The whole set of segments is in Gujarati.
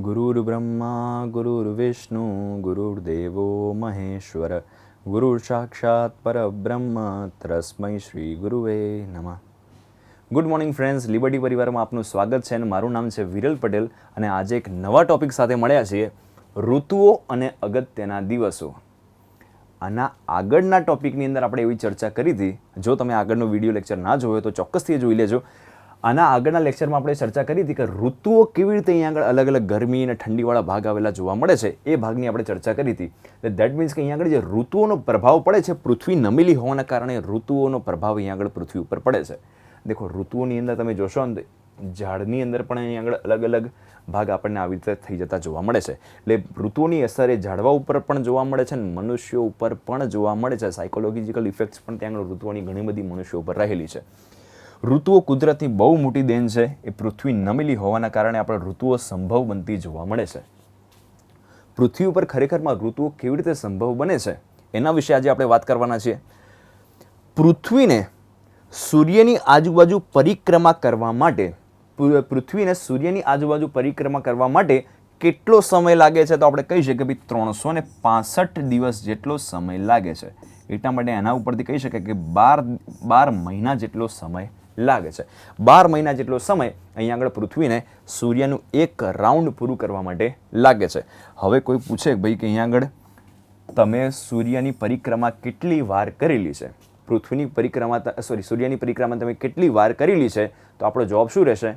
ગુરુર્બ્રહ્મા ગુરુર્વિષ્ણુ ગુરુર્દેવો મહેશ્વર ગુરુ સાક્ષાત પરબ્રહ્મ તસ્મૈ શ્રી ગુરુવે નમઃ. ગુડ મોર્નિંગ ફ્રેન્ડ્સ, લિબર્ટી પરિવારમાં આપનું સ્વાગત છે અને મારું નામ છે વિરલ પટેલ અને આજે એક નવા ટોપિક સાથે મળ્યા છીએ, ઋતુઓ અને અગત્યના દિવસો. આના આગળના ટોપિકની અંદર આપણે એવી ચર્ચા કરી હતી, જો તમે આગળનો વિડીયો લેક્ચર ના જોયો તો ચોક્કસથી જોઈ લેજો. આના આગળના લેક્ચરમાં આપણે ચર્ચા કરી હતી કે ઋતુઓ કેવી રીતે અહીંયા આગળ અલગ અલગ ગરમી અને ઠંડીવાળા ભાગ આવેલા જોવા મળે છે, એ ભાગની આપણે ચર્ચા કરી હતી. દેટ મીન્સ કે અહીંયા આગળ જે ઋતુઓનો પ્રભાવ પડે છે, પૃથ્વી નમેલી હોવાના કારણે ઋતુઓનો પ્રભાવ અહીંયા આગળ પૃથ્વી ઉપર પડે છે. દેખો, ઋતુઓની અંદર તમે જોશો ને ઝાડની અંદર પણ અહીંયા આગળ અલગ અલગ ભાગ આપણને આવી રીતે થઈ જતા જોવા મળે છે. એટલે ઋતુઓની અસર એ ઝાડવા ઉપર પણ જોવા મળે છે અને મનુષ્યો ઉપર પણ જોવા મળે છે. સાયકોલોજીકલ ઇફેક્ટ્સ પણ ત્યાં આગળ ઋતુઓની ઘણી બધી મનુષ્યો ઉપર રહેલી છે. ઋતુઓ કુદરતની બહુ મોટી દેન છે. એ પૃથ્વી નમેલી હોવાના કારણે આપણે ઋતુઓ સંભવ બનતી જોવા મળે છે. પૃથ્વી ઉપર ખરેખરમાં ઋતુઓ કેવી રીતે સંભવ બને છે એના વિશે આજે આપણે વાત કરવાના છીએ. પૃથ્વીને સૂર્યની આજુબાજુ પરિક્રમા કરવા માટે કેટલો સમય લાગે છે? તો આપણે કહી શકીએ કે 365 દિવસ જેટલો સમય લાગે છે. એટલા માટે એના ઉપરથી કહી શકાય કે 12 મહિના જેટલો સમય લાગે છે. 12 મહિના જેટલો સમય અહીંયા આગળ પૃથ્વીને સૂર્યનું એક રાઉન્ડ પૂરું કરવા માટે લાગે છે. હવે કોઈ પૂછે ભાઈ કે અહીંયા આગળ તમે સૂર્યની પરિક્રમા કેટલી વાર કરેલી છે, સૂર્યની પરિક્રમા તમે કેટલી વાર કરેલી છે? તો આપણો જવાબ શું રહેશે?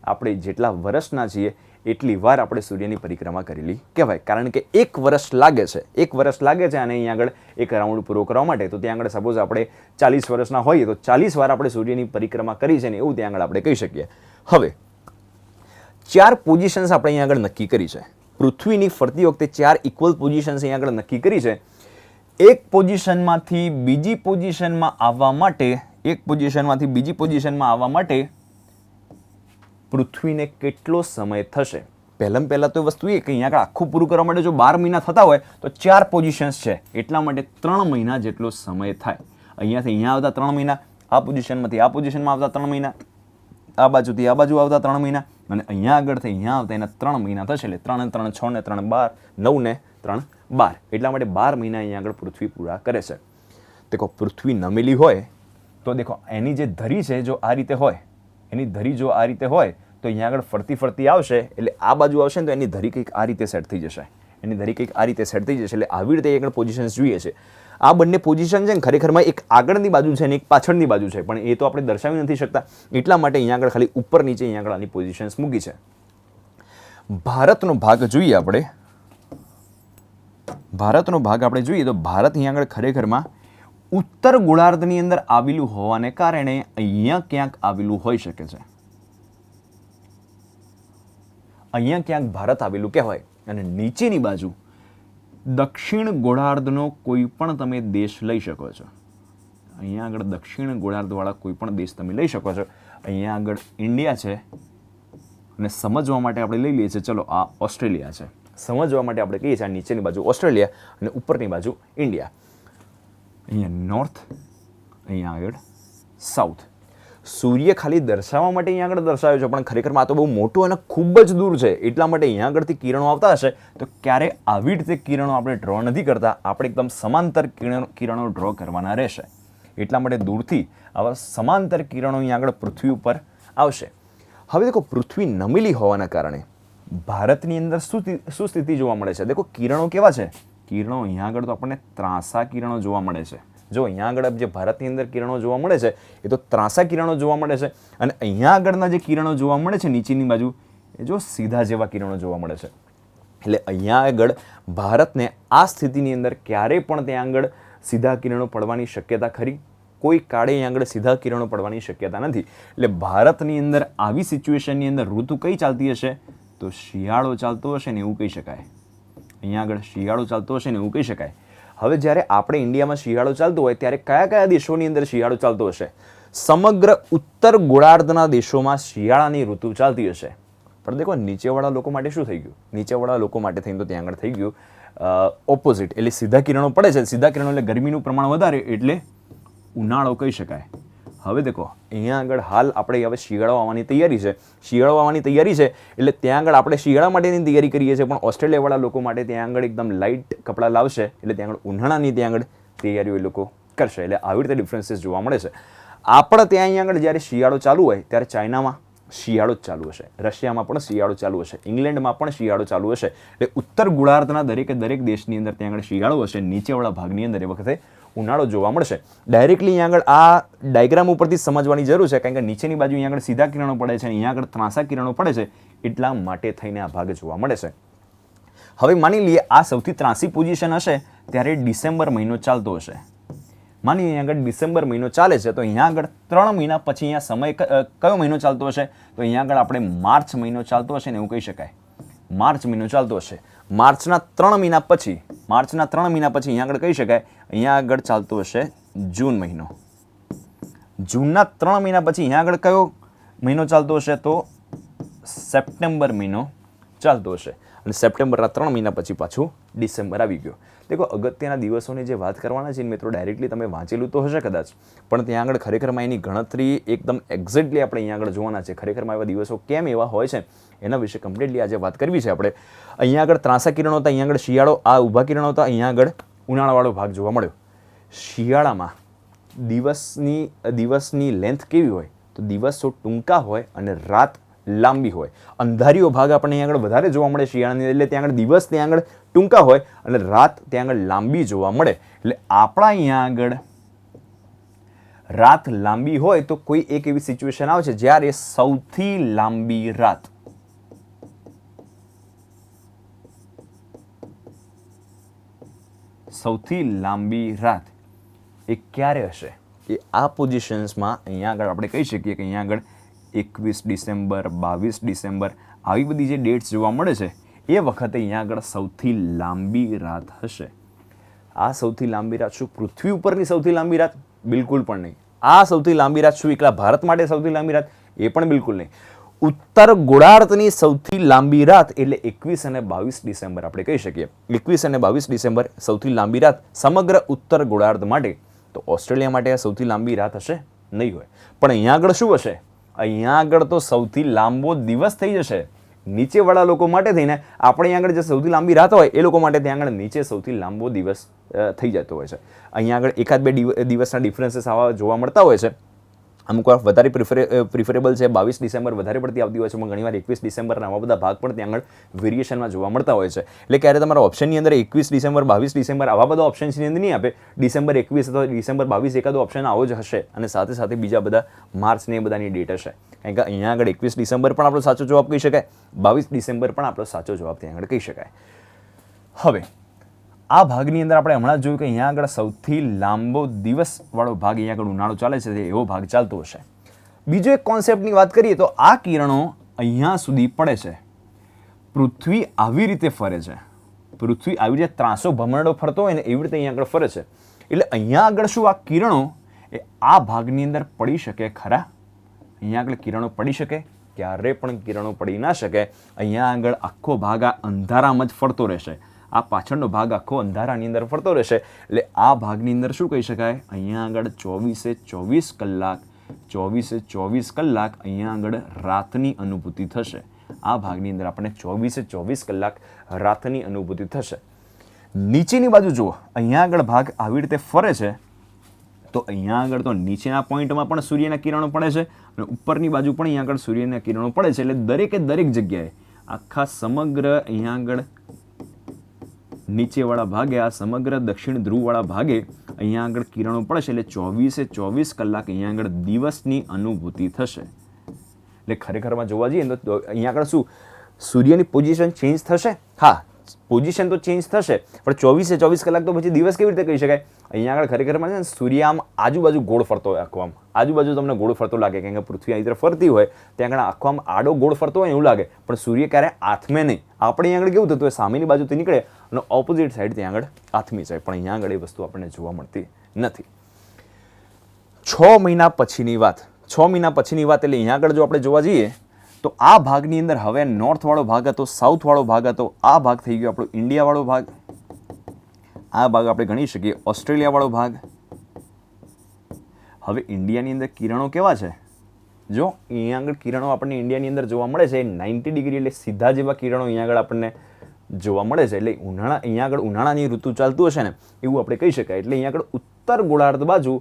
આપણે જેટલા વર્ષના છીએ એટલી વાર આપણે સૂર્યની પરિક્રમા કરેલી કહેવાય. કારણ કે 1 વર્ષ લાગે છે અને અહીંયા આગળ એક રાઉન્ડ પૂરો કરવા માટે. તો ત્યાં આગળ સપોઝ આપણે 40 વર્ષના હોઈએ તો 40 વાર આપણે સૂર્યની પરિક્રમા કરી છે ને એવું ત્યાં આગળ આપણે કહી શકીએ. હવે 4 પોઝિશન્સ આપણે અહીંયા આગળ નક્કી કરી છે. પૃથ્વીની ફરતી વખતે 4 ઇક્વલ પોઝિશન્સ અહીંયા આગળ નક્કી કરી છે. એક પોઝિશનમાંથી બીજી પોઝિશનમાં આવવા માટે પૃથ્વીને કેટલો સમય થશે? પહેલાં તો વસ્તુ એ કે અહીંયા આગળ આખું પૂરું કરવા માટે જો 12 મહિના થતા હોય તો 4 પોઝિશન્સ છે, એટલા માટે 3 મહિના જેટલો સમય થાય. અહીંયાથી અહીંયા આવતા 3 મહિના, આ પોઝિશનમાંથી આ પોઝિશનમાં આવતા 3 મહિના, આ બાજુથી આ બાજુ આવતા 3 મહિના અને અહીંયા આગળથી અહીંયા આવતા એના 3 મહિના થશે. એટલે 3 ને 3 6 ને 3 12, 9 ને 3 12, એટલા માટે 12 મહિના અહીંયા આગળ પૃથ્વી પૂરા કરે છે. દેખો, પૃથ્વી નમેલી હોય તો દેખો એની જે ધરી છે જો આ રીતે હોય, તો અહીંયા આગળ ફરતી આવશે એટલે આ બાજુ આવશે ને તો એની ધરી કંઈક આ રીતે સેટ થઈ જશે. એટલે આવી રીતે આગળ પોઝિશન્સ જોઈએ છે. આ બંને પોઝિશન છે ને ખરેખરમાં એક આગળની બાજુ છે અને એક પાછળની બાજુ છે, પણ એ તો આપણે દર્શાવી નથી શકતા. એટલા માટે અહીંયા આગળ ખાલી ઉપર નીચે અહીંયા આગળ આની પોઝિશન્સ મૂકી છે. ભારતનો ભાગ જોઈએ તો ભારત અહીંયા આગળ ખરેખરમાં ઉત્તર ગોળાર્ધની અંદર આવેલું હોવાને કારણે અહીંયા ક્યાંક આવેલું હોઈ શકે છે. અહીંયા ક્યાંક ભારત આવેલું કહેવાય. અને નીચેની બાજુ દક્ષિણ ગોળાર્ધનો કોઈ પણ તમે દેશ લઈ શકો છો. અહીંયા આગળ દક્ષિણ ગોળાર્ધવાળા કોઈ પણ દેશ તમે લઈ શકો છો. અહીંયા આગળ ઇન્ડિયા છે અને સમજવા માટે આપણે લઈ લઈએ છીએ, ચલો આ ઓસ્ટ્રેલિયા છે. સમજવા માટે આપણે કહીએ છીએ આ નીચેની બાજુ ઓસ્ટ્રેલિયા અને ઉપરની બાજુ ઇન્ડિયા. અહીંયા નોર્થ, અહીંયા આગળ સાઉથ. સૂર્ય ખાલી દર્શાવવા માટે અહીંયા આગળ દર્શાવ્યો છે, પણ ખરેખરમાં આ તો બહુ મોટું અને ખૂબ જ દૂર છે. એટલા માટે અહીંયા આગળથી કિરણો આવતા હશે તો ક્યારે આવી રીતે કિરણો આપણે ડ્રો નથી કરતા, આપણે એકદમ સમાંતર કિરણો ડ્રો કરવાના રહેશે. એટલા માટે દૂરથી આવા સમાંતર કિરણો અહીંયા આગળ પૃથ્વી ઉપર આવશે. હવે દેખો, પૃથ્વી નમેલી હોવાના કારણે ભારતની અંદર શું સ્થિતિ જોવા મળે છે? દેખો, કિરણો કેવા છે? કિરણો અહીંયા આગળ તો આપણને ત્રાંસા કિરણો જોવા મળે છે. જો અહીંયા આગળ જે ભારતની અંદર કિરણો જોવા મળે છે એ તો ત્રાંસા કિરણો જોવા મળે છે, અને અહીંયા આગળના જે કિરણો જોવા મળે છે નીચેની બાજુ એ જો સીધા જેવા કિરણો જોવા મળે છે. એટલે અહીંયા આગળ ભારતને આ સ્થિતિની અંદર ક્યારેય પણ ત્યાં આગળ સીધા કિરણો પડવાની શક્યતા ખરી? કોઈ કાળે અહીંયા આગળ સીધા કિરણો પડવાની શક્યતા નથી. એટલે ભારતની અંદર આવી સિચ્યુએશનની અંદર ઋતુ કઈ ચાલતી હશે? તો શિયાળો ચાલતો હશે ને એવું કહી શકાય. અહીંયા આગળ શિયાળો ચાલતો હશે ને એવું કહી શકાય. હવે જ્યારે આપણે ઇન્ડિયામાં શિયાળો ચાલતો હોય ત્યારે કયા દેશોની અંદર શિયાળો ચાલતો હશે? સમગ્ર ઉત્તર ગોળાર્ધના દેશોમાં શિયાળાની ઋતુ ચાલતી હશે. પણ દેખો, નીચેવાળા લોકો માટે શું થઈ ગયું? નીચેવાળા લોકો માટે થઈને તો ત્યાં આગળ થઈ ગયું ઓપોઝિટ. એટલે સીધા કિરણો પડે છે, સીધા કિરણો એટલે ગરમીનું પ્રમાણ વધારે એટલે ઉનાળો કહી શકાય. હવે દેખો અહીંયા આગળ હાલ આપણે હવે શિયાળો આવવાની તૈયારી છે. શિયાળો આવવાની તૈયારી છે એટલે ત્યાં આગળ આપણે શિયાળા માટેની તૈયારી કરીએ છીએ, પણ ઓસ્ટ્રેલિયાવાળા લોકો માટે ત્યાં આગળ એકદમ લાઇટ કપડાં લાવશે, એટલે ત્યાં આગળ ઉનાળાની ત્યાં આગળ તૈયારીઓ એ લોકો કરશે. એટલે આવી રીતે ડિફરન્સીસ જોવા મળે છે. આપણે ત્યાં અહીંયા આગળ જ્યારે શિયાળો ચાલુ હોય ત્યારે ચાઇનામાં શિયાળો જ ચાલુ હશે, રશિયામાં પણ શિયાળો ચાલુ હશે, ઇંગ્લેન્ડમાં પણ શિયાળો ચાલુ હશે. એટલે ઉત્તર ગોળાર્ધના દરેકે દરેક દેશની અંદર ત્યાં આગળ શિયાળો હશે, નીચેવાળા ભાગની અંદર એ વખતે ઉનાળો જોવા મળશે. ડાયરેક્ટલી અહીંયા આગળ આ ડાયગ્રામ ઉપરથી સમજવાની જરૂર છે, કારણ કે નીચેની બાજુ અહીંયા આગળ સીધા કિરણો પડે છે, અહીંયા આગળ ત્રાંસા કિરણો પડે છે, એટલા માટે થઈને આ ભાગ જોવા મળે છે. હવે માની લઈએ આ સૌથી ત્રાંસી પોઝિશન હશે ત્યારે ડિસેમ્બર મહિનો ચાલતો હશે. માની અહીંયા આગળ ડિસેમ્બર મહિનો ચાલે છે, તો અહીંયા આગળ 3 મહિના પછી અહીંયા સમય કયો મહિનો ચાલતો હશે? તો અહીંયા આગળ આપણે માર્ચ મહિનો ચાલતો હશે ને એવું કહી શકાય. માર્ચ મહિનો ચાલતો હશે. માર્ચના 3 મહિના પછી અહીંયા આગળ કહી શકાય અહીંયા આગળ ચાલતો હશે જૂન મહિનો. જૂનના 3 મહિના પછી અહીંયા આગળ કયો મહિનો ચાલતો હશે? તો સપ્ટેમ્બર મહિનો ચાલતો હશે. અને સપ્ટેમ્બરના 3 મહિના પછી પાછું ડિસેમ્બર આવી ગયો. દેખો અગત્યના દિવસોની જે વાત કરવાના છે મિત્રો, ડાયરેક્ટલી તમે વાંચેલું તો હશે કદાચ, પણ ત્યાં આગળ ખરેખરમાં એની ગણતરી એકદમ એક્ઝેક્ટલી આપણે અહીંયા આગળ જોવાના છે. ખરેખરમાં એવા દિવસો કેમ એવા હોય છે એના વિશે કમ્પ્લીટલી આજે વાત કરવી છે આપણે. અહીંયા આગળ ત્રાંસા કિરણો હતા, અહીંયા આગળ શિયાળો, આ ઊભા કિરણો હતા, અહીંયા આગળ ઉનાળાવાળો ભાગ જોવા મળ્યો. શિયાળામાં દિવસની લેન્થ કેવી હોય? તો દિવસો ટૂંકા હોય અને રાત લાંબી હોય. અંધારીઓ ભાગ આપણને અહીંયા આગળ વધારે જોવા મળે શિયાળાની, એટલે ત્યાં આગળ દિવસ ત્યાં આગળ ટૂંકા હોય અને રાત ત્યાં આગળ લાંબી જોવા મળે. એટલે આપણા અહીંયા આગળ રાત લાંબી હોય તો કોઈ એક એવી સિચ્યુએશન આવે છે જ્યારે સૌથી લાંબી રાત એ ક્યારે હશે? એ આ પોઝિશન્સમાં અહીંયા આગળ આપણે કહી શકીએ કે અહીંયા આગળ 21 ડિસેમ્બર, 22 ડિસેમ્બર આવી બધી જે ડેટ્સ જોવા મળે છે એ વખતે અહીંયા આગળ સૌથી લાંબી રાત હશે. આ સૌથી લાંબી રાત શું પૃથ્વી ઉપરની સૌથી લાંબી રાત? બિલકુલ પણ નહીં. આ સૌથી લાંબી રાત શું એકલા ભારત માટે સૌથી લાંબી રાત? એ પણ બિલકુલ નહીં. ઉત્તર ગોળાર્ધની સૌથી લાંબી રાત એટલે 21 અને 22 ડિસેમ્બર આપણે કહી શકીએ. 21 અને 22 ડિસેમ્બર સૌથી લાંબી રાત સમગ્ર ઉત્તર ગોળાર્ધ માટે. તો ઓસ્ટ્રેલિયા માટે આ સૌથી લાંબી રાત હશે? નહીં હોય. પણ અહીંયા આગળ શું હશે? અહીંયા આગળ તો સૌથી લાંબો દિવસ થઈ જશે. નીચેવાળા લોકો માટે થઈને આપણે અહીંયા આગળ જે સૌથી લાંબી રાત હોય એ લોકો માટે ત્યાં આગળ નીચે સૌથી લાંબો દિવસ થઈ જતો હોય છે. અહીંયા આગળ 1-2 દિવસના ડિફરન્સીસ આવા જોવા મળતા હોય છે. અમુક વાર વધારે પ્રિફરેબલ છે, 22 ડિસેમ્બર વધારે પડતી આવતી હોય છે, પણ ઘણીવાર 21 ડિસેમ્બરના આવા બધા ભાગ પણ ત્યાં આગળ વેરિએશનમાં જોવા મળતા હોય છે. એટલે ક્યારે તમારા ઓપ્શનની અંદર 21 ડિસેમ્બર, 22 ડિસેમ્બર આવા બધા ઓપ્શન્સની અંદર નહીં આપે. ડિસેમ્બર 21 અથવા ડિસેમ્બર 22 એકાદો ઓપ્શન આવો જ હશે, અને સાથે સાથે બીજા બધા માર્ચને એ બધાની ડેટ હશે. કારણ કે અહીંયા આગળ 21 ડિસેમ્બર પણ આપણો સાચો જવાબ કહી શકાય, 22 ડિસેમ્બર પણ આપણો સાચો જવાબ ત્યાં આગળ કહી શકાય. હવે આ ભાગની અંદર આપણે હમણાં જોયું કે અહીંયા આગળ સૌથી લાંબો દિવસવાળો ભાગ અહીંયા આગળ ઉનાળો ચાલે છે, એવો ભાગ ચાલતો હશે. બીજો એક કોન્સેપ્ટની વાત કરીએ તો આ કિરણો અહીંયા સુધી પડે છે. પૃથ્વી આવી રીતે ફરે છે. પૃથ્વી આવી રીતે ત્રાંસો ભમરડો ફરતો હોય ને એવી રીતે અહીંયા આગળ ફરે છે. એટલે અહીંયા આગળ શું આ કિરણો એ આ ભાગની અંદર પડી શકે ખરા? અહીંયા આગળ કિરણો પડી શકે? ક્યારે પણ કિરણો પડી ના શકે. અહીંયા આગળ આખો ભાગ આ અંધારામાં જ ફરતો રહેશે. આ પાછળનો ભાગ આખો અંધારાની અંદર ફરતો રહેશે. એટલે આ ભાગની અંદર શું કહી શકાય? અહીંયા આગળ 24 કલાક અહીંયા આગળ રાતની અનુભૂતિ થશે. આ ભાગની અંદર આપણને 24 કલાક રાતની અનુભૂતિ થશે. નીચેની બાજુ જુઓ, અહીંયા આગળ ભાગ આવી રીતે ફરે છે, તો અહીંયા આગળ તો નીચેના પોઈન્ટમાં પણ સૂર્યના કિરણો પડે છે અને ઉપરની બાજુ પણ અહીંયા આગળ સૂર્યના કિરણો પડે છે. એટલે દરેકે દરેક જગ્યાએ આખા સમગ્ર અહીંયા આગળ નીચેવાળા ભાગે, આ સમગ્ર દક્ષિણ ધ્રુવવાળા ભાગે અહીંયા આગળ કિરણો પડશે. એટલે 24 કલાક અહીંયા આગળ દિવસની અનુભૂતિ થશે. એટલે ખરેખરમાં જોવા જઈએ તો અહીંયા આગળ શું સૂર્યની પોઝિશન ચેન્જ થશે? હા, પોઝિશન તો ચેન્જ થશે, પણ 24 કલાક તો પછી દિવસ કેવી રીતે કહી શકાય? અહીંયા આગળ ખરેખરમાં છે ને સૂર્ય આમ આજુબાજુ ગોળ ફરતો હોય, આખો આમ આજુબાજુ તમને ગોળ ફરતો લાગે, કારણ કે પૃથ્વી આવી રીતે ફરતી હોય ત્યાં આગળ આખો આમ આડો ગોળ ફરતો હોય એવું લાગે, પણ સૂર્ય ક્યારે આથમે નહીં. આપણે અહીંયા આગળ કેવું થતું હોય, સામેની બાજુથી નીકળે અને ઓપોઝિટ સાઈડ ત્યાં આગળ આથમી જાય, પણ અહીંયા આગળ એ વસ્તુ આપણને જોવા મળતી નથી. 6 મહિના પછીની વાત એટલે અહીંયા આગળ જો આપણે જોવા જઈએ તો આ ભાગની અંદર હવે નોર્થવાળો ભાગ હતો, સાઉથવાળો ભાગ હતો. આ ભાગ થઈ ગયો આપણો ઇન્ડિયાવાળો ભાગ. આ ભાગ આપણે ગણી શકીએ ઓસ્ટ્રેલિયાવાળો ભાગ. હવે ઇન્ડિયાની અંદર કિરણો કેવા છે? જો અહીંયા આગળ કિરણો આપણને ઇન્ડિયાની અંદર જોવા મળે છે 90 ડિગ્રી, એટલે સીધા જેવા કિરણો અહીંયા આગળ આપણને જોવા મળે છે. એટલે અહીંયા આગળ ઉનાળાની ઋતુ ચાલતું હશે ને એવું આપણે કહી શકાય. એટલે અહીંયા આગળ ઉત્તર ગોળાર્ધ બાજુ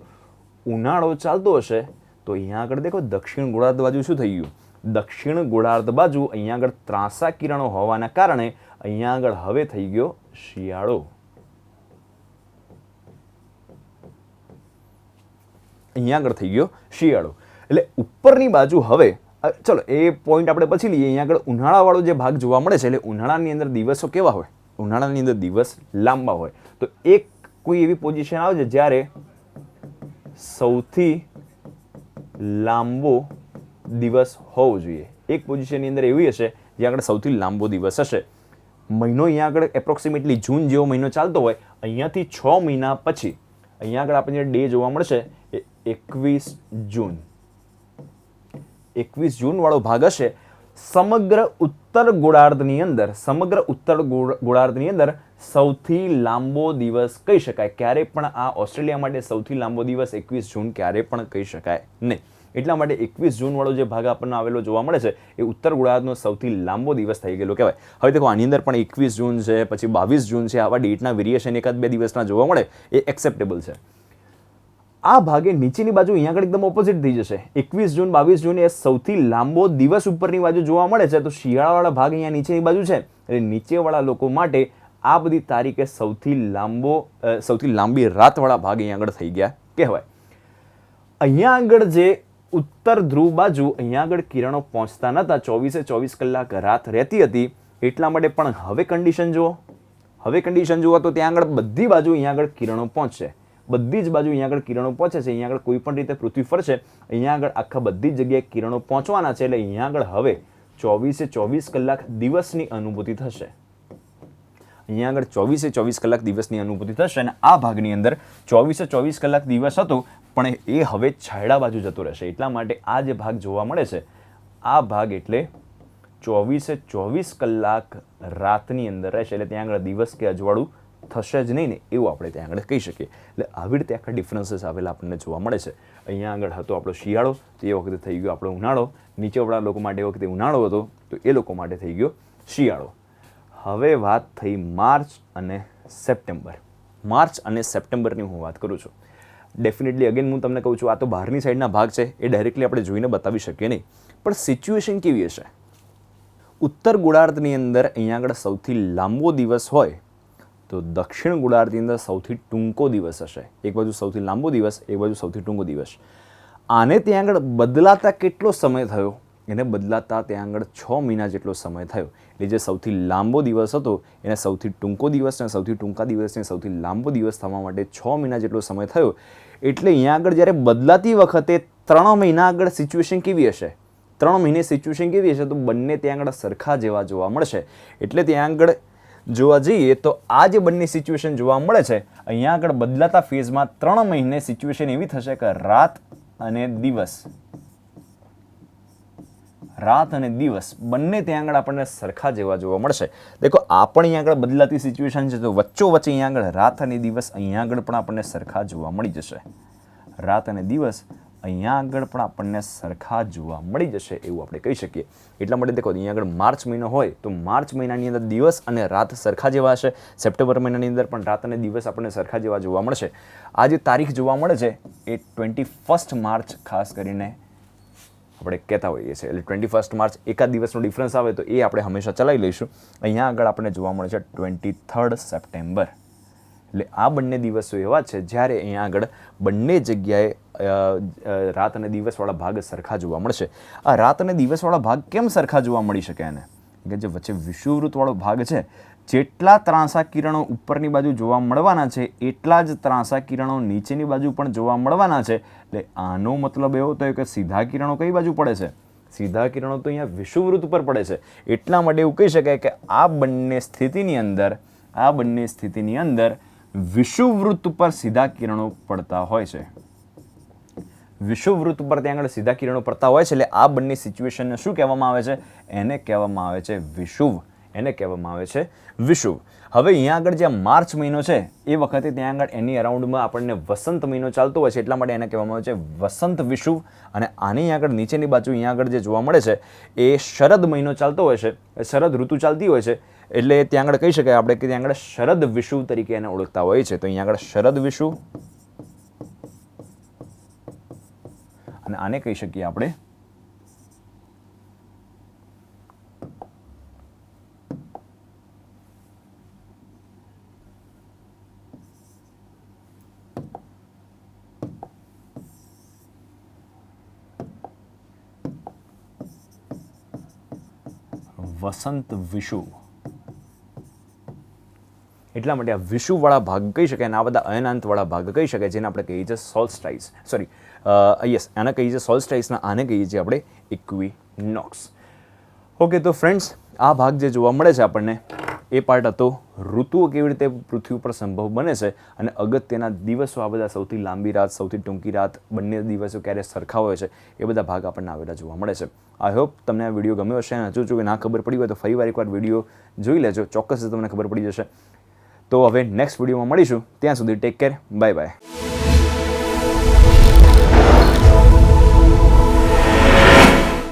ઉનાળો ચાલતો હશે, તો અહીંયા આગળ દેખો દક્ષિણ ગોળાર્ધ બાજુ શું થઈ ગયું? દક્ષિણ ગોળાર્ધ બાજુ અહીંયા આગળ ત્રાંસા કિરણો હોવાના કારણે અહીંયા આગળ હવે થઈ ગયો શિયાળો. અહીંયા આગળ થઈ ગયો શિયાળો. એટલે ઉપરની બાજુ હવે ચલો એ પોઈન્ટ આપણે પછી લઈએ. અહીંયા આગળ ઉનાળાવાળો જે ભાગ જોવા મળે છે, એટલે ઉનાળાની અંદર દિવસો કેવા હોય? ઉનાળાની અંદર દિવસ લાંબા હોય. તો એક કોઈ એવી પોઝિશન આવે છે જ્યારે સૌથી લાંબો દિવસ હોવો જોઈએ. એક પોઝિશનની અંદર એવી હશે જ્યાં આગળ સૌથી લાંબો દિવસ હશે. મહિનો અહીંયા આગળ એપ્રોક્સિમેટલી જૂન જેવો મહિનો ચાલતો હોય, અહીંયાથી 6 મહિના પછી અહીંયા આગળ આપણને ડે જોવા મળશે એ 21 જૂન. 21 જૂન વાળો ભાગ હશે. સમગ્ર ઉત્તર ગોળાર્ધની અંદર સૌથી લાંબો દિવસ કહી શકાય. ક્યારે પણ આ ઓસ્ટ્રેલિયા માટે સૌથી લાંબો દિવસ 21 જૂન ક્યારે પણ કહી શકાય નહીં. એટલા માટે 21 જૂન વાળો જે ભાગ આપણને આવેલો જોવા મળે છે એ ઉત્તર ગોળાર્ધનો સૌથી લાંબો દિવસ થઈ ગયેલો કહેવાય. હવે દેખો આની અંદર પણ 21 જૂન છે, પછી 22 જૂન છે, આવા ડેટના વેરિએશન 1-2 દિવસના જોવા મળે એ એક્સેપ્ટેબલ છે. આ ભાગે નીચેની બાજુ અહીંયા આગળ એકદમ ઓપોઝિટ થઈ જશે. 21 જૂન 22 જૂન એ સૌથી લાંબો દિવસ ઉપરની બાજુ જોવા મળે છે, તો શિયાળાવાળા ભાગ અહીંયા નીચેની બાજુ છે. એટલે નીચેવાળા લોકો માટે આ બધી તારીખે સૌથી લાંબી રાતવાળા ભાગ અહીંયા આગળ થઈ ગયા કહેવાય. અહીંયા આગળ જે ઉત્તર ધ્રુવ બાજુ અહીંયા આગળ કિરણો પહોંચતા નહોતા, 24 કલાક રાત રહેતી હતી. એટલા માટે પણ હવે કન્ડિશન જુઓ તો ત્યાં આગળ બધી બાજુ અહીંયા આગળ કિરણો પહોંચશે. બધી જ બાજુ અહીંયા આગળ કિરણો પહોંચે છે. અહીંયા આગળ કોઈ પણ રીતે પૃથ્વી ફરશે, અહીંયા આગળ આખા બધી જ જગ્યાએ કિરણો પહોંચવાના છે. એટલે અહીંયા આગળ હવે 24 કલાક દિવસની અનુભૂતિ થશે. અહીંયા આગળ 24 કલાક દિવસની અનુભૂતિ થશે. અને આ ભાગની અંદર 24 કલાક દિવસ હતો, પણ એ હવે છાયડા બાજુ જતો રહેશે. એટલા માટે આ જે ભાગ જોવા મળે છે આ ભાગ એટલે 24 કલાક રાતની અંદર રહેશે. એટલે ત્યાં આગળ દિવસ કે અજવાળું થશે જ નહીં ને એવું આપણે ત્યાં આગળ કહી શકીએ. એટલે આવી રીતે આખા ડિફરન્સીસ આવેલા આપણને જોવા મળે છે. અહીંયા આગળ હતો આપણો શિયાળો, તો એ વખતે થઈ ગયો આપણો ઉનાળો. નીચેવાળા લોકો માટે એ વખતે ઉનાળો હતો, તો એ લોકો માટે થઈ ગયો શિયાળો. હવે વાત થઈ માર્ચ અને સપ્ટેમ્બર. માર્ચ અને સપ્ટેમ્બરની હું વાત કરું છું. ડેફિનેટલી અગેન હું તમને કહું છું, આ તો બહારની સાઈડના ભાગ છે, એ ડાયરેક્ટલી આપણે જોઈને બતાવી શકીએ નહીં. પણ સિચ્યુએશન કેવી હશે? ઉત્તર ગોળાર્ધની અંદર અહીંયા આગળ સૌથી લાંબો દિવસ હોય, તો દક્ષિણ ગોળાર્ધની અંદર સૌથી ટૂંકો દિવસ હશે. એક બાજુ સૌથી લાંબો દિવસ, એક બાજુ સૌથી ટૂંકો દિવસ. આને ત્યાં આગળ બદલાતા કેટલો સમય થયો? એને બદલાતા ત્યાં આગળ 6 મહિના જેટલો સમય થયો. એટલે જે સૌથી લાંબો દિવસ હતો એને સૌથી ટૂંકો દિવસ, અને સૌથી ટૂંકા દિવસને સૌથી લાંબો દિવસ થવા માટે 6 મહિના જેટલો સમય થયો. એટલે અહીંયા આગળ જ્યારે બદલાતી વખતે 3 મહિના આગળ સિચ્યુએશન કેવી હશે? 3 મહિને સિચ્યુએશન કેવી હશે? તો બંને ત્યાં આગળ સરખા જેવા જોવા મળશે. એટલે ત્યાં આગળ જોવા જઈએ તો આ જે બંને સિચ્યુએશન જોવા મળે છે, અહીંયા આગળ બદલાતા ફેઝમાં 3 મહિને સિચ્યુએશન એવી થશે કે રાત અને દિવસ બંને ત્યાં આગળ આપણને સરખા જેવા જોવા મળશે. દેખો આ પણ અહીંયા આગળ બદલાતી સિચ્યુએશન છે, તો વચ્ચે અહીંયા આગળ રાત અને દિવસ અહીંયા આગળ પણ આપણને સરખા જોવા મળી જશે. રાત અને દિવસ અહીંયા આગળ પણ આપણને સરખા જોવા મળી જશે એવું આપણે કહી શકીએ. એટલા માટે દેખો અહીંયા આગળ માર્ચ મહિનો હોય તો માર્ચ મહિનાની અંદર દિવસ અને રાત સરખા જેવા હશે. સપ્ટેમ્બર મહિનાની અંદર પણ રાત અને દિવસ આપણને સરખા જેવા જોવા મળશે. આ જે તારીખ જોવા મળે છે એ 21 માર્ચ ખાસ કરીને આપણે કહેતા હોઈએ છીએ. એટલે 21 માર્ચ એકાદ દિવસનો ડિફરન્સ આવે તો એ આપણે હંમેશા ચલાવી લઈશું. અહીંયા આગળ આપણને જોવા મળે છે 23 સપ્ટેમ્બર. એટલે આ બંને દિવસો એવા છે જ્યારે અહીંયા આગળ બંને જગ્યાએ રાત અને દિવસવાળા ભાગ સરખા જોવા મળશે. આ રાત અને દિવસવાળા ભાગ કેમ સરખા જોવા મળી શકે? એને કે જે વચ્ચે વિષુવવૃત્તવાળો ભાગ છે, જેટલા ત્રાંસા કિરણો ઉપરની બાજુ જોવા મળવાના છે એટલા જ ત્રાંસા કિરણો નીચેની બાજુ પણ જોવા મળવાના છે. એટલે આનો મતલબ એવો થયો કે સીધા કિરણો કઈ બાજુ પડે છે? સીધા કિરણો તો અહીંયા વિષુવવૃત્ત પર પડે છે. એટલા માટે એવું કહી શકાય કે આ બંને સ્થિતિની અંદર વિષુવવૃત્ત પર સીધા કિરણો પડતા હોય છે. વિષુવવૃત્ત પર ત્યાં આગળ સીધા કિરણો પડતા હોય છે. એટલે આ બંને સિચ્યુએશનને શું કહેવામાં આવે છે? એને કહેવામાં આવે છે વિષુવ. એને કહેવામાં આવે છે વિષુવ. હવે અહીંયા આગળ જે માર્ચ મહિનો છે એ વખતે ત્યાં આગળ એની અરાઉન્ડમાં આપણને વસંત મહિનો ચાલતો હોય છે, એટલા માટે એને કહેવામાં આવે છે વસંત વિષુવ. અને આની આગળ નીચેની બાજુ અહીંયા આગળ જે જોવા મળે છે એ શરદ મહિનો ચાલતો હોય છે, શરદ ઋતુ ચાલતી હોય છે, એટલે ત્યાં આગળ કહી શકાય આપણે કે ત્યાં આગળ શરદ વિષુવ તરીકે એને ઓળખતા હોય છે. તો અહીંયા આગળ શરદ વિષુવ અને આને કહી શકીએ આપણે વસંત વિષુવ. એટલા માટે આ વિષુવવાળા ભાગ કહી શકાય અને આ બધા અયનાંતવાળા ભાગ કહી શકાય, જેને આપણે કહીએ છીએ સોલ્સ્ટાઇસ. યસ, આને કહીએ છીએ સોલ્સ્ટાઇસના, આને કહીએ છીએ આપણે ઇક્વિનોક્સ. ઓકે, તો ફ્રેન્ડ્સ, આ ભાગ જે જોવા મળે છે આપણને એ પાર્ટ હતો ઋતુઓ કેવી રીતે પૃથ્વી ઉપર સંભવ બને છે અને અગત્યના દિવસો, આ બધા સૌથી લાંબી રાત, સૌથી ટૂંકી રાત, બંને દિવસો ક્યારે સરખા હોય છે, એ બધા ભાગ આપણને આવેલા જોવા મળે છે. આઈ હોપ તમને આ વિડીયો ગમ્યો હશે અને હજુ જો ના ખબર પડી હોય તો ફરી એકવાર વિડીયો જોઈ લેજો, ચોક્કસ તમને ખબર પડી જશે. તો હવે નેક્સ્ટ વિડીયોમાં મળીશું, ત્યાં સુધી ટેક કેર, બાય બાય.